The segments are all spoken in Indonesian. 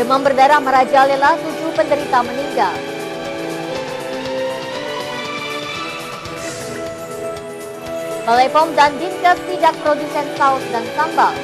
Demam berdarah merajalela, 7 penderita meninggal. Balai POM dan Dinkes sidak produsen saus dan sambal.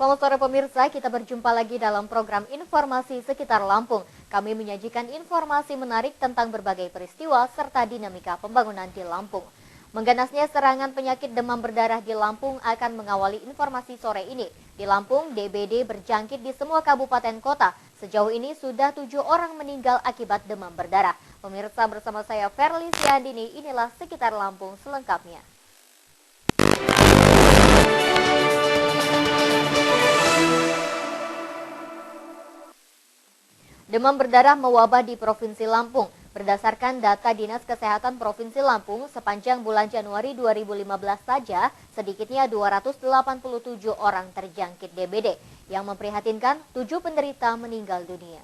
Selamat sore pemirsa, kita berjumpa lagi dalam program Informasi Sekitar Lampung. Kami menyajikan informasi menarik tentang berbagai peristiwa serta dinamika pembangunan di Lampung. Mengganasnya serangan penyakit demam berdarah di Lampung akan mengawali informasi sore ini. Di Lampung, DBD berjangkit di semua kabupaten kota. Sejauh ini sudah 7 orang meninggal akibat demam berdarah. Pemirsa, bersama saya Ferly Siandini, inilah Sekitar Lampung selengkapnya. Demam berdarah mewabah di Provinsi Lampung. Berdasarkan data Dinas Kesehatan Provinsi Lampung, sepanjang bulan Januari 2015 saja, sedikitnya 287 orang terjangkit DBD. Yang memprihatinkan, 7 penderita meninggal dunia.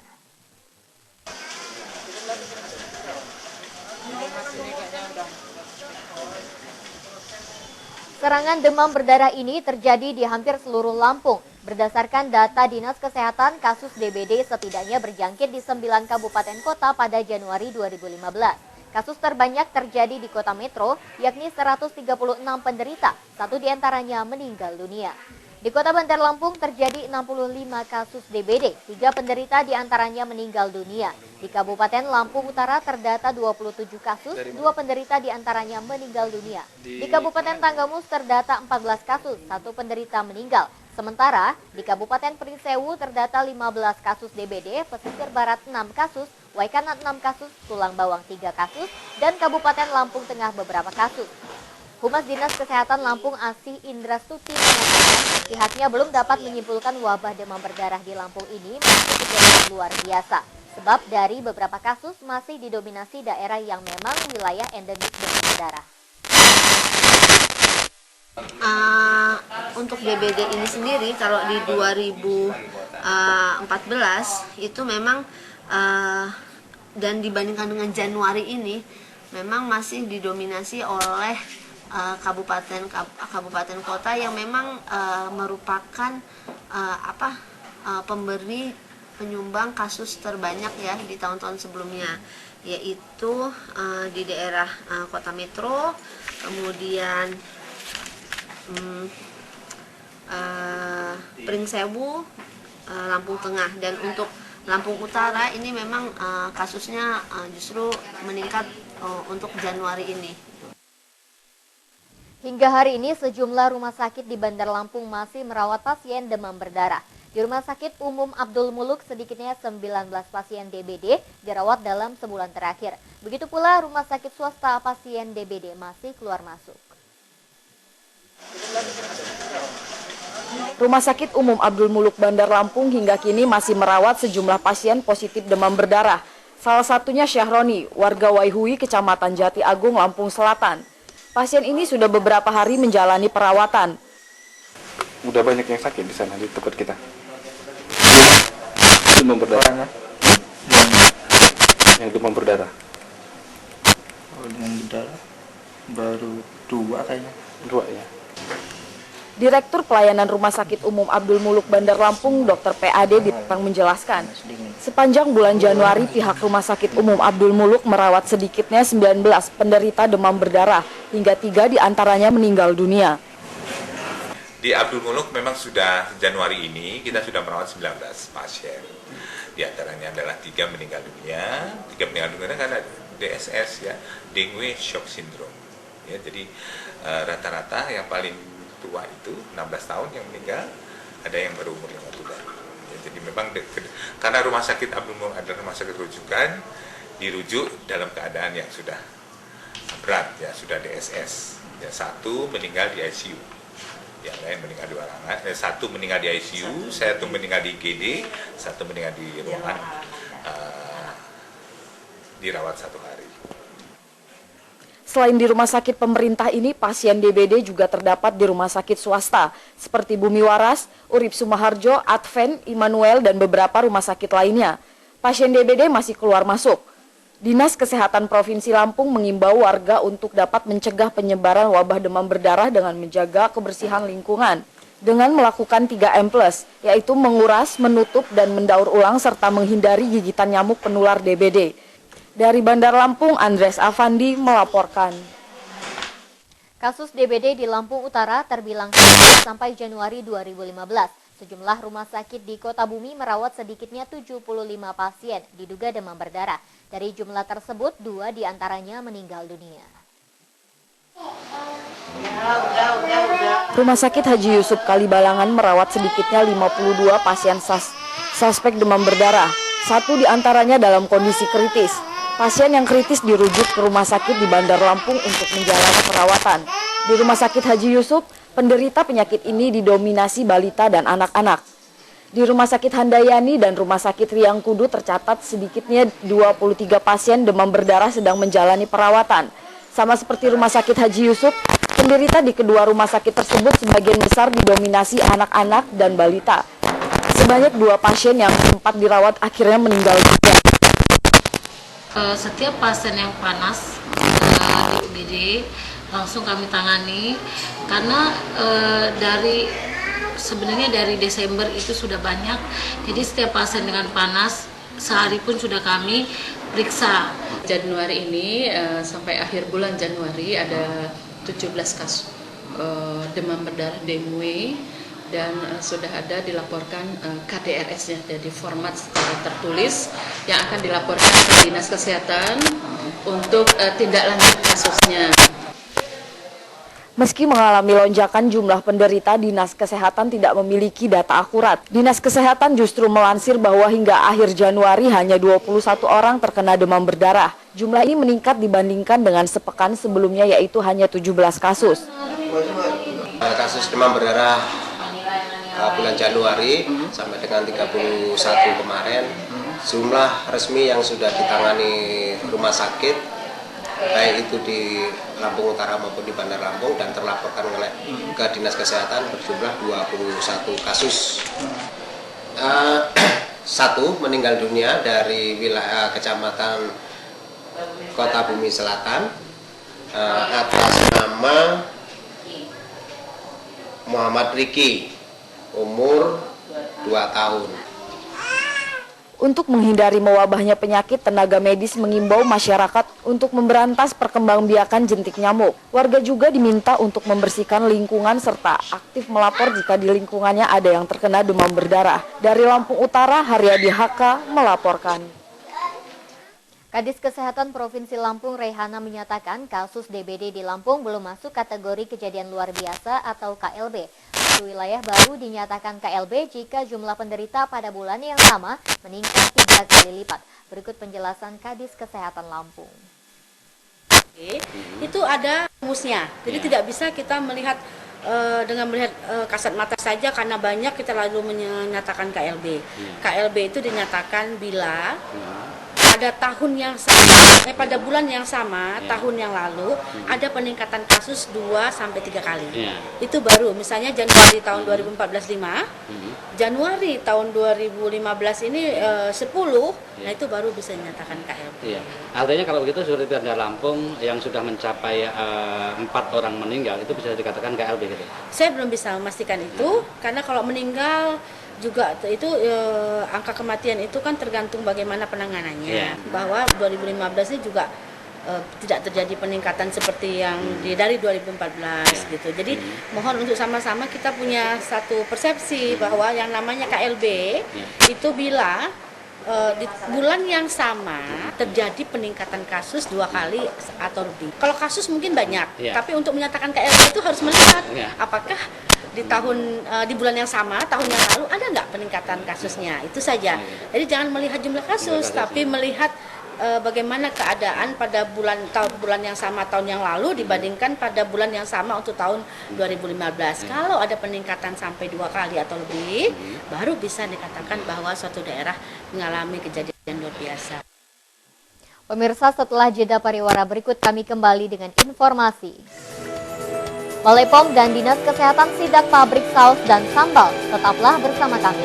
Serangan demam berdarah ini terjadi di hampir seluruh Lampung. Berdasarkan data Dinas Kesehatan, kasus DBD setidaknya berjangkit di 9 kabupaten kota pada Januari 2015. Kasus terbanyak terjadi di Kota Metro, yakni 136 penderita, 1 diantaranya meninggal dunia. Di Kota Bandar Lampung terjadi 65 kasus DBD, 3 penderita diantaranya meninggal dunia. Di Kabupaten Lampung Utara terdata 27 kasus, 2 penderita diantaranya meninggal dunia. Di Kabupaten Tanggamus terdata 14 kasus, 1 penderita meninggal. Sementara di Kabupaten Prinsewu terdata 15 kasus DBD, Pesisir Barat 6 kasus, Waikana 6 kasus, Tulang Bawang 3 kasus, dan Kabupaten Lampung Tengah beberapa kasus. Humas Dinas Kesehatan Lampung Asih Indra Stuti mengatakan pihaknya belum dapat menyimpulkan wabah demam berdarah di Lampung ini masih kejadian luar biasa. Sebab dari beberapa kasus masih didominasi daerah yang memang wilayah endemis demam berdarah. Untuk DBD ini sendiri kalau di 2014 itu memang dan dibandingkan dengan Januari ini memang masih didominasi oleh kabupaten kota yang memang merupakan pemberi penyumbang kasus terbanyak ya di tahun-tahun sebelumnya, yaitu di daerah Kota Metro, kemudian Pringsewu, Lampung Tengah, dan untuk Lampung Utara ini memang kasusnya justru meningkat untuk Januari ini. Hingga hari ini sejumlah rumah sakit di Bandar Lampung masih merawat pasien demam berdarah. Di Rumah Sakit Umum Abdul Muluk sedikitnya 19 pasien DBD dirawat dalam sebulan terakhir. Begitu pula rumah sakit swasta pasien DBD masih keluar masuk. Rumah Sakit Umum Abdul Muluk Bandar Lampung hingga kini masih merawat sejumlah pasien positif demam berdarah. Salah satunya Syahroni, warga Waihui, Kecamatan Jati Agung, Lampung Selatan. Pasien ini sudah beberapa hari menjalani perawatan. Udah banyak yang sakit di sana di tempat kita. Demam berdarah. Yang demam berdarah. Oh, demam berdarah baru 2 kayaknya. 2 ya. Direktur Pelayanan Rumah Sakit Umum Abdul Muluk Bandar Lampung, Dr. PAD Bintang menjelaskan, sepanjang bulan Januari pihak Rumah Sakit Umum Abdul Muluk merawat sedikitnya 19 penderita demam berdarah, hingga 3 diantaranya meninggal dunia. Di Abdul Muluk memang sudah Januari ini kita sudah merawat 19 pasien. Di antaranya adalah 3 meninggal dunia, 3 meninggal dunia karena DSS ya, dengue shock syndrome. Ya, jadi rata-rata yang paling tua itu 16 tahun yang meninggal, ada yang baru umur 5 bulan. Ya, jadi memang karena Rumah Sakit Abdul Muluk adalah rumah sakit rujukan, dirujuk dalam keadaan yang sudah berat ya, sudah DSS. Ya, 1 meninggal di ICU. Yang lain meninggal di ruangan, 1 meninggal di ICU, 1 meninggal di IGD, 1 meninggal di ruangan dirawat 1 hari. Selain di rumah sakit pemerintah ini, pasien DBD juga terdapat di rumah sakit swasta seperti Bumi Waras, Urip Sumaharjo, Advent, Immanuel, dan beberapa rumah sakit lainnya. Pasien DBD masih keluar masuk. Dinas Kesehatan Provinsi Lampung mengimbau warga untuk dapat mencegah penyebaran wabah demam berdarah dengan menjaga kebersihan lingkungan. Dengan melakukan 3M+, yaitu menguras, menutup, dan mendaur ulang serta menghindari gigitan nyamuk penular DBD. Dari Bandar Lampung, Andres Afandi melaporkan. Kasus DBD di Lampung Utara terbilang tinggi sampai Januari 2015. Sejumlah rumah sakit di Kota Bumi merawat sedikitnya 75 pasien diduga demam berdarah. Dari jumlah tersebut, 2 diantaranya meninggal dunia. Rumah sakit Haji Yusuf Kalibalangan merawat sedikitnya 52 pasien suspek demam berdarah. 1 diantaranya dalam kondisi kritis. Pasien yang kritis dirujuk ke rumah sakit di Bandar Lampung untuk menjalani perawatan. Di Rumah Sakit Haji Yusuf, penderita penyakit ini didominasi balita dan anak-anak. Di Rumah Sakit Handayani dan Rumah Sakit Riang Kudu tercatat sedikitnya 23 pasien demam berdarah sedang menjalani perawatan. Sama seperti Rumah Sakit Haji Yusuf, penderita di kedua rumah sakit tersebut sebagian besar didominasi anak-anak dan balita. Sebanyak 2 pasien yang sempat dirawat akhirnya meninggal juga. Setiap pasien yang panas di UGD langsung kami tangani karena sebenarnya dari Desember itu sudah banyak, jadi setiap pasien dengan panas sehari pun sudah kami periksa. Januari ini sampai akhir bulan Januari ada 17 kasus demam berdarah dengue dan sudah ada dilaporkan KDRS-nya, jadi format secara tertulis yang akan dilaporkan ke Dinas Kesehatan untuk tindak lanjut kasusnya. Meski mengalami lonjakan jumlah penderita, Dinas Kesehatan tidak memiliki data akurat. Dinas Kesehatan justru melansir bahwa hingga akhir Januari hanya 21 orang terkena demam berdarah. Jumlah ini meningkat dibandingkan dengan sepekan sebelumnya, yaitu hanya 17 kasus. Kasus demam berdarah bulan Januari sampai dengan 31 kemarin, jumlah resmi yang sudah ditangani rumah sakit baik itu di Lampung Utara maupun di Bandar Lampung dan terlaporkan ke Dinas Kesehatan berjumlah 21 kasus. 1 meninggal dunia dari wilayah Kecamatan Kota Bumi Selatan atas nama Muhammad Riki, umur 2 tahun. Untuk menghindari mewabahnya penyakit, tenaga medis mengimbau masyarakat untuk memberantas perkembangbiakan jentik nyamuk. Warga juga diminta untuk membersihkan lingkungan serta aktif melapor jika di lingkungannya ada yang terkena demam berdarah. Dari Lampung Utara, Haryadi Haka melaporkan. Kadis Kesehatan Provinsi Lampung Rehana menyatakan kasus DBD di Lampung belum masuk kategori kejadian luar biasa atau KLB. Satu wilayah baru dinyatakan KLB jika jumlah penderita pada bulan yang sama meningkat 3 kali lipat. Berikut penjelasan Kadis Kesehatan Lampung. Itu ada rumusnya, jadi tidak bisa kita melihat dengan melihat kasat mata saja karena banyak kita lalu menyatakan KLB. KLB itu dinyatakan bila pada tahun yang sama, pada bulan yang sama tahun yang lalu ada peningkatan kasus 2-3 kali. Itu baru, misalnya Januari tahun 2014 5, Januari tahun 2015 ini 10, nah itu baru bisa dinyatakan KLB. Artinya kalau begitu seperti Bandar Lampung yang sudah mencapai 4 orang meninggal itu bisa dikatakan KLB gitu? Saya belum bisa memastikan itu, karena kalau meninggal juga itu angka kematian itu kan tergantung bagaimana penanganannya. Bahwa 2015 ini juga tidak terjadi peningkatan seperti yang dari 2014 gitu. Jadi mohon untuk sama-sama kita punya satu persepsi bahwa yang namanya KLB itu bila di bulan yang sama terjadi peningkatan kasus 2 kali atau lebih. Kalau kasus mungkin banyak, tapi untuk menyatakan KLB itu harus melihat apakah di bulan yang sama tahun yang lalu ada nggak peningkatan kasusnya, itu saja. Jadi jangan melihat jumlah kasus, tapi melihat bagaimana keadaan pada bulan yang sama tahun yang lalu dibandingkan pada bulan yang sama untuk tahun 2015. Kalau ada peningkatan sampai 2 kali atau lebih, baru bisa dikatakan bahwa suatu daerah mengalami kejadian luar biasa. Pemirsa, setelah jeda pariwara berikut kami kembali dengan informasi. Balai POM dan Dinas Kesehatan sidak pabrik saus dan sambal. Tetaplah bersama kami.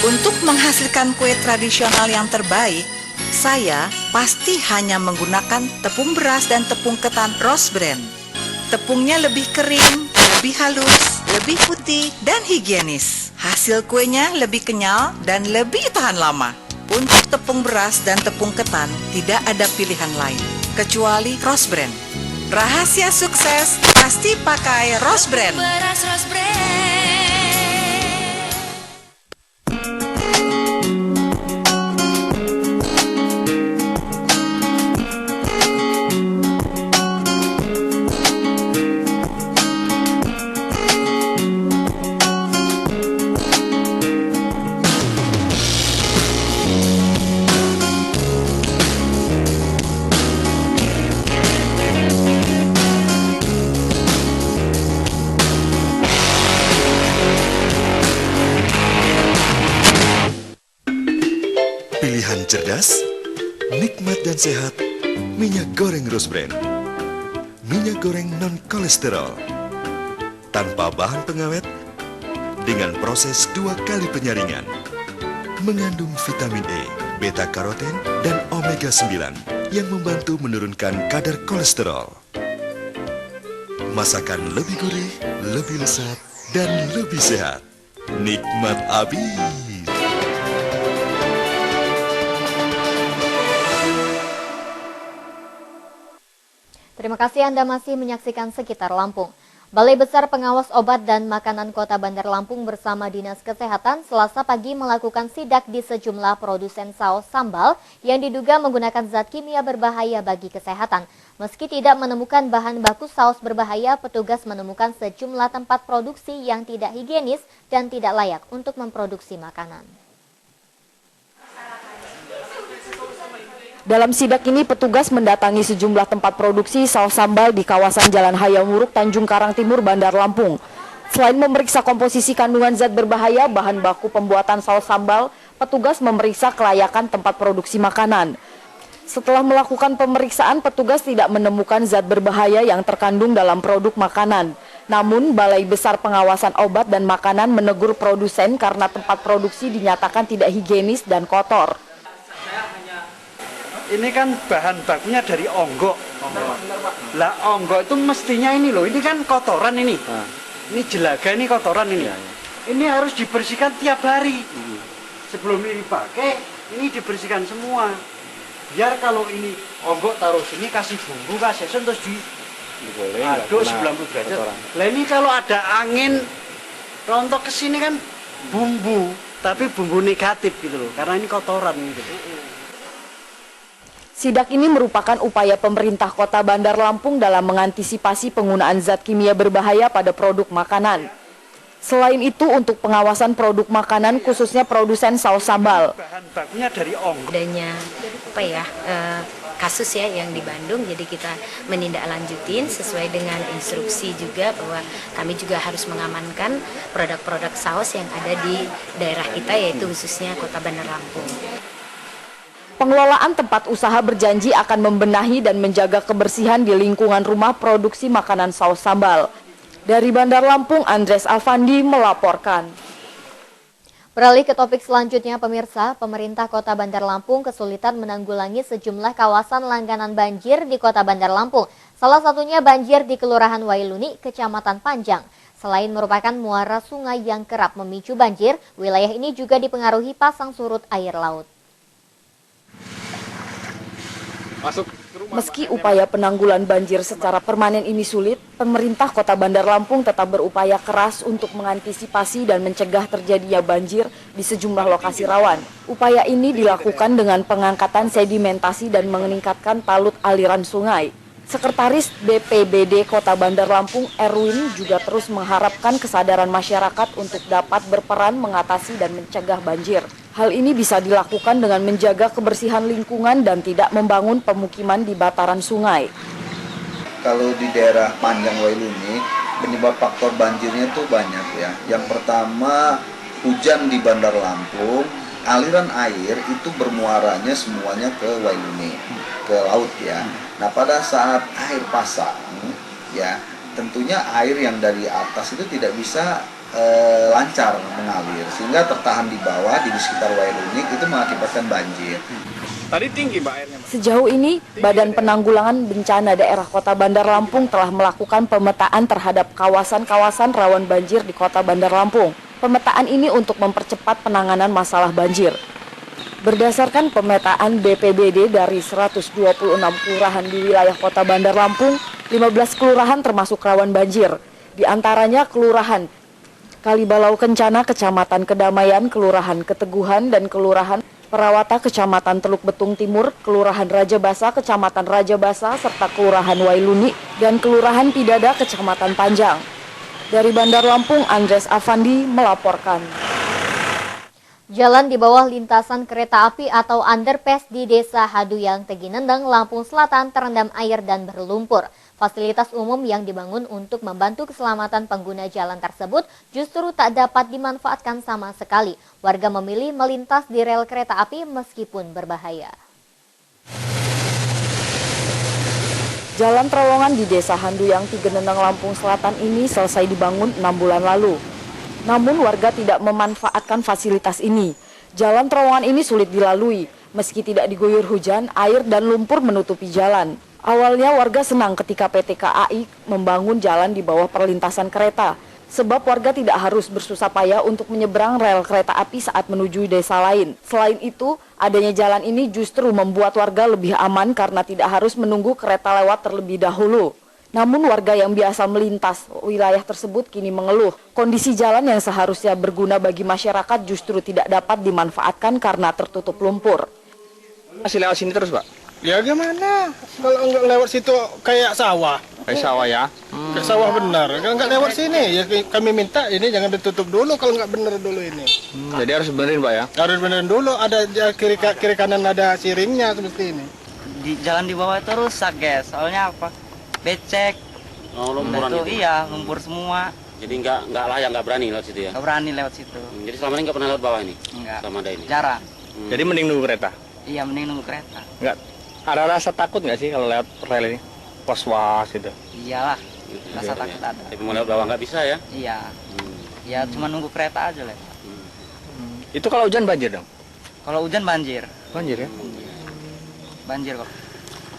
Untuk menghasilkan kue tradisional yang terbaik, saya pasti hanya menggunakan tepung beras dan tepung ketan Rose Bran. Tepungnya lebih kering, lebih halus, lebih putih, dan higienis. Hasil kuenya lebih kenyal dan lebih tahan lama. Untuk tepung beras dan tepung ketan, tidak ada pilihan lain, kecuali Rose Bran. Rahasia sukses pasti pakai Rose Bran. Beras Rose Bran. Pilihan cerdas, nikmat dan sehat, minyak goreng Rose Bran. Minyak goreng non-kolesterol, tanpa bahan pengawet, dengan proses 2 kali penyaringan. Mengandung vitamin E, beta-karoten, dan omega-9 yang membantu menurunkan kadar kolesterol. Masakan lebih gurih, lebih lezat, dan lebih sehat. Nikmat abis. Terima kasih Anda masih menyaksikan Sekitar Lampung. Balai Besar Pengawas Obat dan Makanan Kota Bandar Lampung bersama Dinas Kesehatan Selasa pagi melakukan sidak di sejumlah produsen saus sambal yang diduga menggunakan zat kimia berbahaya bagi kesehatan. Meski tidak menemukan bahan baku saus berbahaya, petugas menemukan sejumlah tempat produksi yang tidak higienis dan tidak layak untuk memproduksi makanan. Dalam sidak ini, petugas mendatangi sejumlah tempat produksi saus sambal di kawasan Jalan Hayamuruk, Tanjung Karang Timur, Bandar Lampung. Selain memeriksa komposisi kandungan zat berbahaya bahan baku pembuatan saus sambal, petugas memeriksa kelayakan tempat produksi makanan. Setelah melakukan pemeriksaan, petugas tidak menemukan zat berbahaya yang terkandung dalam produk makanan. Namun, Balai Besar Pengawasan Obat dan Makanan menegur produsen karena tempat produksi dinyatakan tidak higienis dan kotor. Ini kan bahan bakunya dari onggok. Lah onggok itu mestinya ini loh, ini kan kotoran ini. Ini jelaga, ini kotoran ini. Ini harus dibersihkan tiap hari. Sebelum ini pakai, ini dibersihkan semua. Biar kalau ini onggok taruh sini, kasih bumbu, kasih sen, terus diaduk 90 derajat. Lah ini kalau ada angin rontok ke sini kan bumbu, tapi bumbu negatif gitu loh, karena ini kotoran gitu. Sidak ini merupakan upaya pemerintah Kota Bandar Lampung dalam mengantisipasi penggunaan zat kimia berbahaya pada produk makanan. Selain itu, untuk pengawasan produk makanan khususnya produsen saus sambal. Bahan bakunya dari onggok. Adanya kasus ya yang di Bandung, jadi kita menindaklanjutin sesuai dengan instruksi juga bahwa kami juga harus mengamankan produk-produk saus yang ada di daerah kita, yaitu khususnya Kota Bandar Lampung. Pengelolaan tempat usaha berjanji akan membenahi dan menjaga kebersihan di lingkungan rumah produksi makanan saus sambal. Dari Bandar Lampung, Andres Alfandi melaporkan. Beralih ke topik selanjutnya, pemirsa, pemerintah Kota Bandar Lampung kesulitan menanggulangi sejumlah kawasan langganan banjir di Kota Bandar Lampung. Salah satunya banjir di Kelurahan Wailuni, Kecamatan Panjang. Selain merupakan muara sungai yang kerap memicu banjir, wilayah ini juga dipengaruhi pasang surut air laut. Meski upaya penanggulan banjir secara permanen ini sulit, pemerintah Kota Bandar Lampung tetap berupaya keras untuk mengantisipasi dan mencegah terjadinya banjir di sejumlah lokasi rawan. Upaya ini dilakukan dengan pengangkatan sedimentasi dan meningkatkan palut aliran sungai. Sekretaris BPBD Kota Bandar Lampung, Erwin, juga terus mengharapkan kesadaran masyarakat untuk dapat berperan mengatasi dan mencegah banjir. Hal ini bisa dilakukan dengan menjaga kebersihan lingkungan dan tidak membangun pemukiman di bataran sungai. Kalau di daerah Panjang Wailuni, Penyebab faktor banjirnya itu banyak ya. Yang pertama, hujan di Bandar Lampung, aliran air itu bermuaranya semuanya ke Wailuni, ke laut ya. Nah, pada saat air pasang ya, tentunya air yang dari atas itu tidak bisa lancar mengalir, sehingga tertahan di bawah di sekitar Wailuni, itu mengakibatkan banjir. Tadi tinggi Mbak airnya. Sejauh ini, Badan Penanggulangan Bencana Daerah Kota Bandar Lampung telah melakukan pemetaan terhadap kawasan-kawasan rawan banjir di Kota Bandar Lampung. Pemetaan ini untuk mempercepat penanganan masalah banjir. Berdasarkan pemetaan BPBD dari 126 kelurahan di wilayah Kota Bandar Lampung, 15 kelurahan termasuk rawan banjir. Di antaranya Kelurahan Kalibalau Kencana, Kecamatan Kedamaian, Kelurahan Keteguhan, dan Kelurahan Perawata, Kecamatan Teluk Betung Timur, Kelurahan Raja Basa, Kecamatan Raja Basa, serta Kelurahan Wailuni, dan Kelurahan Pidada, Kecamatan Panjang. Dari Bandar Lampung, Andres Afandi melaporkan. Jalan di bawah lintasan kereta api atau underpass di Desa Haduyang, Teginendeng, Lampung Selatan terendam air dan berlumpur. Fasilitas umum yang dibangun untuk membantu keselamatan pengguna jalan tersebut justru tak dapat dimanfaatkan sama sekali. Warga memilih melintas di rel kereta api meskipun berbahaya. Jalan terowongan di Desa Handuyang, Teginendeng, Lampung Selatan ini selesai dibangun 6 bulan lalu. Namun warga tidak memanfaatkan fasilitas ini. Jalan terowongan ini sulit dilalui. Meski tidak diguyur hujan, air dan lumpur menutupi jalan. Awalnya warga senang ketika PT KAI membangun jalan di bawah perlintasan kereta, sebab warga tidak harus bersusah payah untuk menyeberang rel kereta api saat menuju desa lain. Selain itu, adanya jalan ini justru membuat warga lebih aman karena tidak harus menunggu kereta lewat terlebih dahulu. Namun warga yang biasa melintas wilayah tersebut kini mengeluh, kondisi jalan yang seharusnya berguna bagi masyarakat justru tidak dapat dimanfaatkan karena tertutup lumpur. Masih lewat sini terus, Pak? Ya gimana? Kalau nggak lewat situ kayak sawah. Kayak sawah ya? Kayak sawah benar. Kalau nggak lewat sini, ya kami minta ini jangan ditutup dulu kalau nggak benar dulu ini. Jadi harus benerin, Pak ya? Harus benerin dulu, ada kiri kanan ada siringnya seperti ini. Di jalan di bawah itu rusak, guys. Soalnya apa? Becek. Oh, lumpuran itu? Iya, lumpur semua. Jadi nggak layak, nggak berani lewat situ ya? Nggak berani lewat situ. Jadi selama ini nggak pernah lewat bawah ini? Enggak. Selama ada ini? Jarang. Jadi mending nunggu kereta? Iya, mending nunggu kereta. Nggak. Ada rasa takut nggak sih kalau lewat rel ini? Was-was gitu? Iyalah, rasa takut ada. Tapi mau lewat bawah nggak bisa ya? Iya. Ya cuma nunggu kereta aja lah. Itu kalau hujan banjir dong? Kalau hujan banjir. Banjir ya? Banjir kok.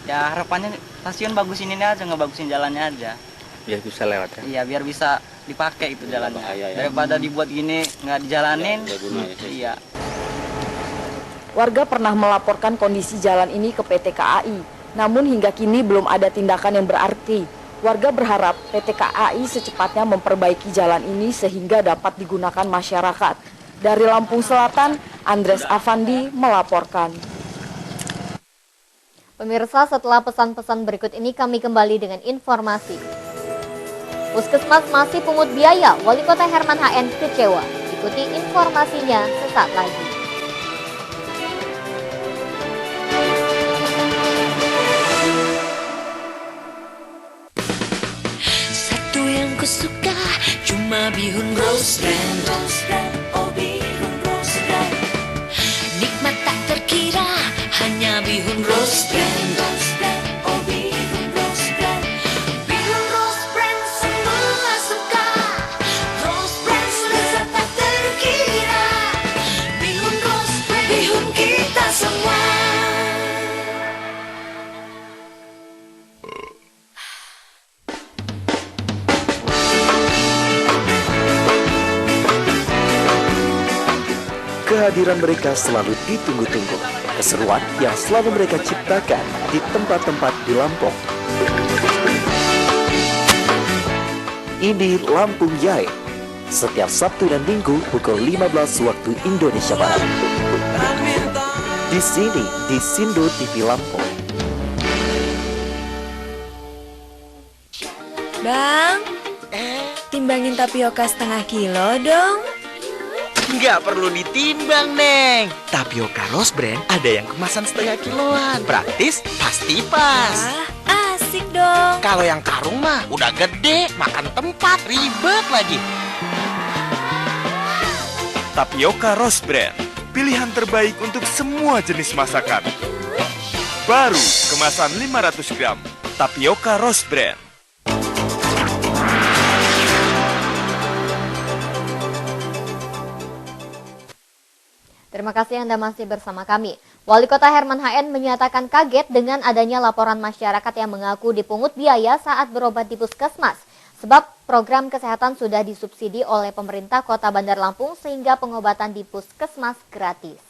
Ya harapannya stasiun bagusin ini aja, nggak bagusin jalannya aja. Biar bisa lewat ya? Iya, biar bisa dipakai itu jalannya. Daripada dibuat gini nggak dijalanin. Iya. Warga pernah melaporkan kondisi jalan ini ke PT KAI, namun hingga kini belum ada tindakan yang berarti. Warga berharap PT KAI secepatnya memperbaiki jalan ini sehingga dapat digunakan masyarakat. Dari Lampung Selatan, Andres Afandi melaporkan. Pemirsa, setelah pesan-pesan berikut ini kami kembali dengan informasi. Puskesmas masih pungut biaya, Wali Kota Herman HN kecewa. Ikuti informasinya sesaat lagi. Suka cuma bihun rose brand, oh bihun rose brand. Nikmat tak terkira hanya bihun rose brand, oh bihun rose brand. Bihun rose brand semua suka, rose brand lezat tak terkira. Bihun rose brand, bihun kita semua. Kehadiran mereka selalu ditunggu-tunggu. Keseruan yang selalu mereka ciptakan di tempat-tempat di Lampung. Ini Lampung Yai. Setiap Sabtu dan Minggu pukul 15 waktu Indonesia Barat. Di sini, di Sindo TV Lampung. Bang, timbangin tapioka setengah kilo dong. Nggak perlu ditimbang, Neng. Tapioka Rose Brand ada yang kemasan setengah kiloan. Praktis, pasti pas. Asik dong. dong. Kalau yang karung mah udah gede, makan tempat, ribet lagi. Tapioka Rose Brand, pilihan terbaik untuk semua jenis masakan. Baru, kemasan 500 gram, Tapioka Rose Brand. Terima kasih Anda masih bersama kami. Wali Kota Herman HN menyatakan kaget dengan adanya laporan masyarakat yang mengaku dipungut biaya saat berobat di puskesmas. Sebab program kesehatan sudah disubsidi oleh pemerintah Kota Bandar Lampung sehingga pengobatan di puskesmas gratis.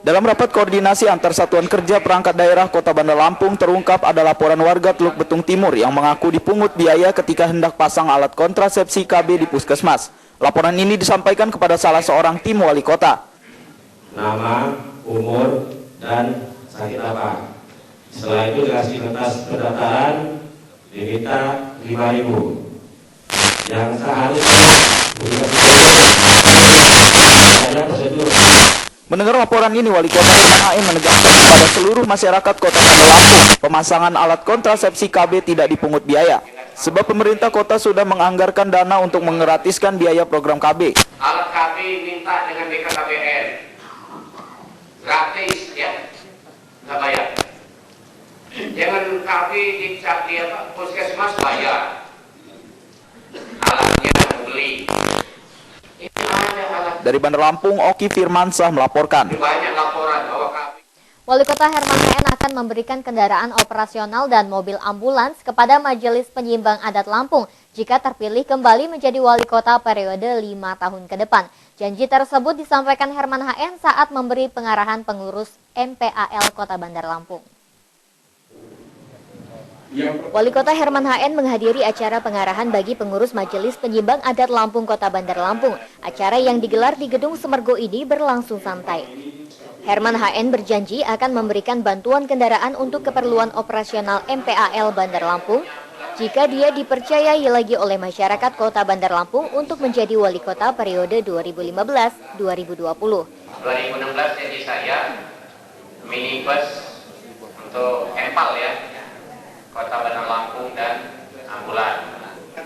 Dalam rapat koordinasi antar satuan kerja perangkat daerah Kota Bandar Lampung terungkap ada laporan warga Teluk Betung Timur yang mengaku dipungut biaya ketika hendak pasang alat kontrasepsi KB di puskesmas. Laporan ini disampaikan kepada salah seorang tim wali kota. Nama, umur, dan sakit apa. Setelah itu dikasih kertas pendaftaran, diminta 5.000. Yang seharusnya ada prosedur. Mendengar laporan ini, Wali Kota Herman HN menegaskan kepada seluruh masyarakat Kota Bandar Lampung, pemasangan alat kontrasepsi KB tidak dipungut biaya. Sebab pemerintah kota sudah menganggarkan dana untuk menggratiskan biaya program KB. Alat KB minta dengan BKKBN. Gratis ya, nggak bayar. Jangan KB dicap di puskesmas bayar. Alatnya beli. Dari Bandar Lampung, Oki Firmansyah melaporkan. Banyak laporan bahwa KB. Wali Kota Herman HN akan memberikan kendaraan operasional dan mobil ambulans kepada Majelis Penyimbang Adat Lampung jika terpilih kembali menjadi wali kota periode 5 tahun ke depan. Janji tersebut disampaikan Herman HN saat memberi pengarahan pengurus MPAL Kota Bandar Lampung. Wali Kota Herman HN menghadiri acara pengarahan bagi pengurus Majelis Penyimbang Adat Lampung Kota Bandar Lampung. Acara yang digelar di Gedung Semergo ini berlangsung santai. Herman HN berjanji akan memberikan bantuan kendaraan untuk keperluan operasional MPAL Bandar Lampung jika dia dipercayai lagi oleh masyarakat Kota Bandar Lampung untuk menjadi wali kota periode 2015-2020. 2016 jadi saya minibus untuk empal ya, Kota Bandar Lampung dan ambulan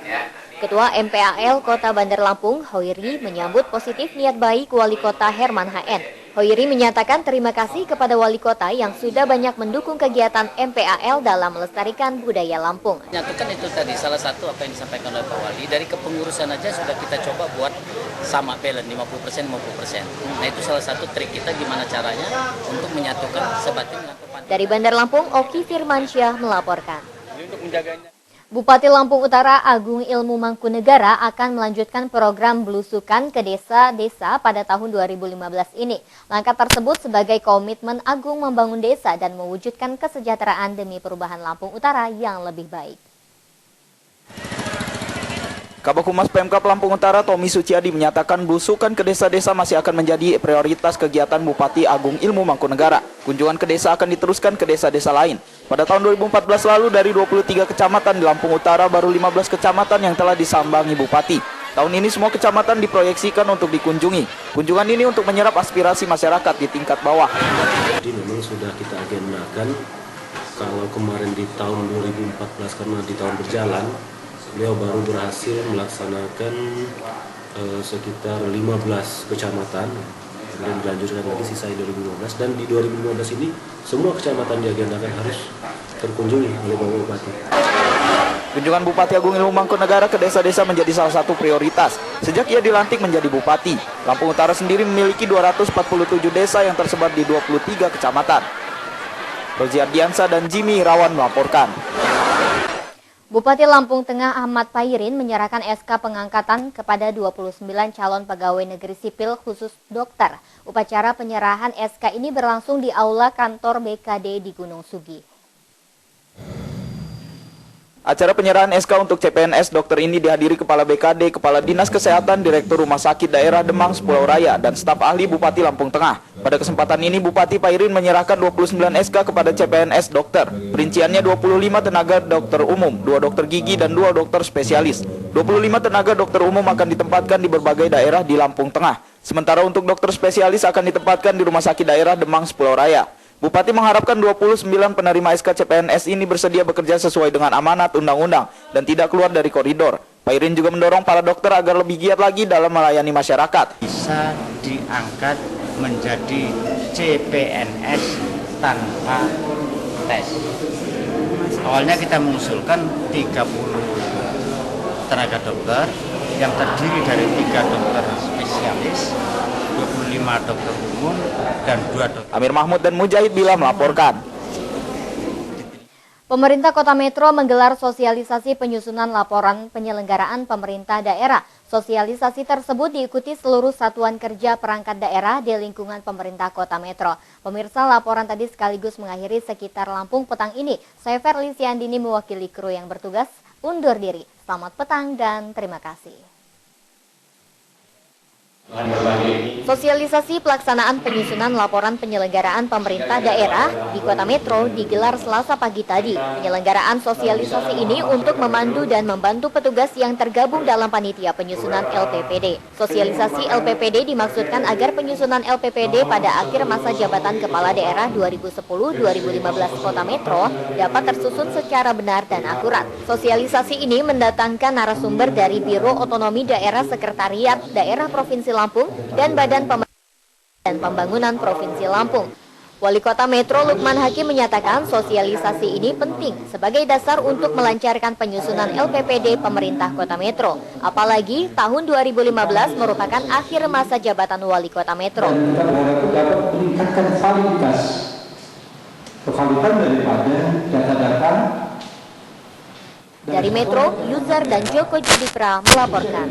ya. Ketua MPAL Kota Bandar Lampung, Hoiri, menyambut positif niat baik Wali Kota Herman HN. Hoiri menyatakan terima kasih kepada Wali Kota yang sudah banyak mendukung kegiatan MPAL dalam melestarikan budaya Lampung. Menyatukan itu tadi salah satu apa yang disampaikan oleh Pak Wali, dari kepengurusan aja sudah kita coba buat sama balance 50%-50%. Nah itu salah satu trik kita gimana caranya untuk menyatukan sebatin dengan perpaduan. Dari Bandar Lampung, Oki Firmansyah melaporkan. Untuk menjaganya. Bupati Lampung Utara Agung Ilmu Mangkunegara akan melanjutkan program belusukan ke desa-desa pada tahun 2015 ini. Langkah tersebut sebagai komitmen Agung membangun desa dan mewujudkan kesejahteraan demi perubahan Lampung Utara yang lebih baik. Kabag Humas Pemkab Lampung Utara Tommy Suciadi menyatakan belusukan ke desa-desa masih akan menjadi prioritas kegiatan Bupati Agung Ilmu Mangkunegara. Kunjungan ke desa akan diteruskan ke desa-desa lain. Pada tahun 2014 lalu dari 23 kecamatan di Lampung Utara baru 15 kecamatan yang telah disambangi Bupati. Tahun ini semua kecamatan diproyeksikan untuk dikunjungi. Kunjungan ini untuk menyerap aspirasi masyarakat di tingkat bawah. Jadi memang sudah kita agendakan, kalau kemarin di tahun 2014 karena di tahun berjalan, beliau baru berhasil melaksanakan sekitar 15 kecamatan, kemudian dilanjutkan lagi sisa 2015, dan di 2015 ini semua kecamatan diagendakan harus terkunjungi oleh Bapak Bupati. Kunjungan Bupati Agung Ilmu Mangkunegara ke desa-desa menjadi salah satu prioritas. Sejak ia dilantik menjadi Bupati, Lampung Utara sendiri memiliki 247 desa yang tersebar di 23 kecamatan. Rozi Ardiansa dan Jimmy Irawan melaporkan. Bupati Lampung Tengah Ahmad Pairin menyerahkan SK pengangkatan kepada 29 calon pegawai negeri sipil khusus dokter. Upacara penyerahan SK ini berlangsung di aula kantor BKD di Gunung Sugi. Acara penyerahan SK untuk CPNS dokter ini dihadiri Kepala BKD, Kepala Dinas Kesehatan, Direktur Rumah Sakit Daerah Demang Pulau Raya, dan staf ahli Bupati Lampung Tengah. Pada kesempatan ini, Bupati Pairin menyerahkan 29 SK kepada CPNS dokter. Perinciannya 25 tenaga dokter umum, 2 dokter gigi, dan 2 dokter spesialis. 25 tenaga dokter umum akan ditempatkan di berbagai daerah di Lampung Tengah. Sementara untuk dokter spesialis akan ditempatkan di Rumah Sakit Daerah Demang Pulau Raya. Bupati mengharapkan 29 penerima SK CPNS ini bersedia bekerja sesuai dengan amanat undang-undang dan tidak keluar dari koridor. Pak Irin juga mendorong para dokter agar lebih giat lagi dalam melayani masyarakat. Bisa diangkat menjadi CPNS tanpa tes. Awalnya kita mengusulkan 30 tenaga dokter yang terdiri dari 3 dokter spesialis, 25 dokter umum, dan 2 dokter. Amir Mahmud dan Mujahid Bila melaporkan. Pemerintah Kota Metro menggelar sosialisasi penyusunan laporan penyelenggaraan pemerintah daerah. Sosialisasi tersebut diikuti seluruh satuan kerja perangkat daerah di lingkungan pemerintah Kota Metro. Pemirsa, laporan tadi sekaligus mengakhiri sekitar Lampung petang ini. Saya Ferli Siandini mewakili kru yang bertugas undur diri. Selamat petang dan terima kasih. Sosialisasi pelaksanaan penyusunan laporan penyelenggaraan pemerintah daerah di Kota Metro digelar Selasa pagi tadi. Penyelenggaraan sosialisasi ini untuk memandu dan membantu petugas yang tergabung dalam panitia penyusunan LPPD. Sosialisasi LPPD dimaksudkan agar penyusunan LPPD pada akhir masa jabatan Kepala Daerah 2010-2015 Kota Metro dapat tersusun secara benar dan akurat. Sosialisasi ini mendatangkan narasumber dari Biro Otonomi Daerah Sekretariat Daerah Provinsi Lampung dan Badan Pembangunan Provinsi Lampung. Wali Kota Metro Lukman Hakim menyatakan sosialisasi ini penting sebagai dasar untuk melancarkan penyusunan LPPD pemerintah Kota Metro. Apalagi tahun 2015 merupakan akhir masa jabatan Wali Kota Metro. Kita berharap dapat meningkatkan validitas daripada data-data. Dari Metro, Yuzar dan Joko Judipra melaporkan.